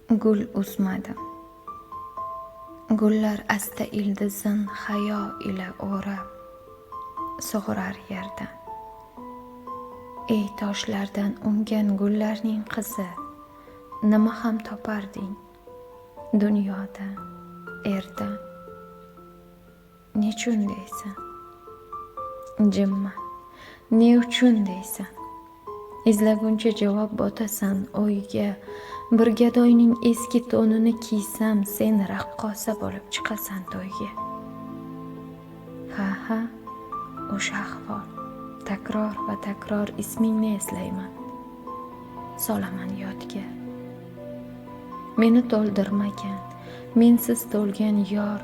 Gul uzmadi. Gullar asta ildizin hayo ila o'rab sug'urar yerdan. Ey toshlardan ungan gullarning qizi, nima ham toparding dunyoda erdan? Nechun deysan? Jimma, ne uchun deysan? Izlaguncha javob botasan o'yga. Bir gadoyning eski to'nini kiysam, sen raqqosa bo'lib chiqasan to'yga. Ha, o'sha ahvol. Takror va takror ismingni eslayman. Solaman yodga. Meni to'ldirmagan, mensiz to'lgan yor,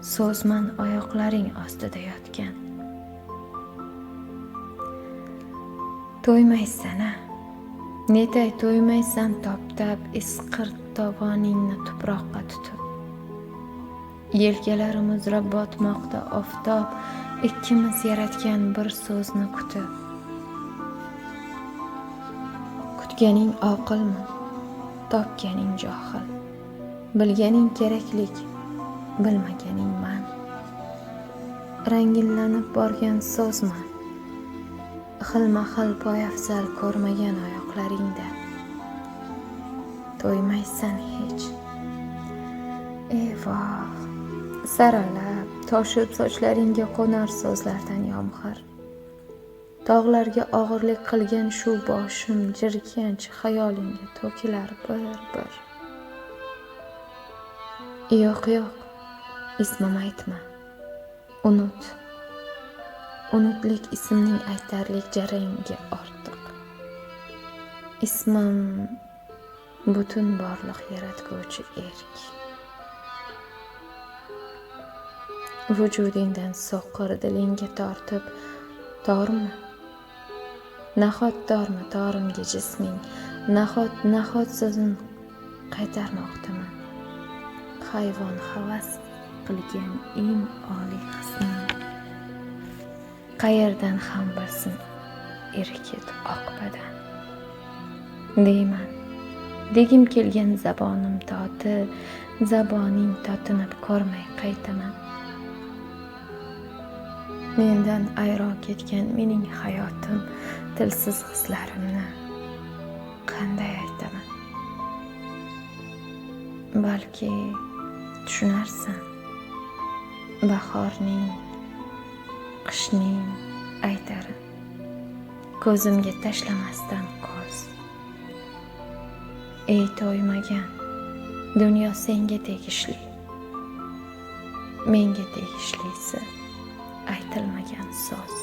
so'zman oyoqlaring ostida yotgan. To'ymaysan-a? Netay to'ymaysan toptab, isqirt tovoningni tuproqqa tutib. Yelkalar muzrab botmoqda oftob, ikkimiz yaratgan bir so'zni kutib. Kutganing oqilmi, topganing johil. Bilganing keraklik, bilmaganing man. Rangillanib borgan so'zman, xilma-xil poyafzal ko'rmagan oyoqlaringda. To'ymaysan hech. Voh, saralab, toshib sochlaringga qo'nar so'zlardan yomg'ir. Tog'larga og'irlik qilgan shu boshim jirkanch xayolingga to'kilar bir-bir. Yo'q, ismim aytma. Unut. Unutlik ismning aytarlik jarangi ortiq. Ismim butun borliq yaratguvchi erk. Vujudingdan so'qir dilingga tortib, tormi? Nahot tormi torimga jisming? Nahot so'zin qaytarmoqdaman. Hayvon havas qilgan eng oliy hisning. Qayerdan ham bilsin erkit oqibadan. Deyman, degim kelgan zabonim toti, zaboning totinib ko'rmay qaytaman. Mendan ayro ketgan mening hayotim, tilsiz hislarimni qanday aytaman? Balki tushunarsan, bahorning, qishning aytari, ko'zimga tashlamasdan ko'z. Ey to'ymagan, dunyo senga tegishli, menga tegishlisi aytilmagan so'z.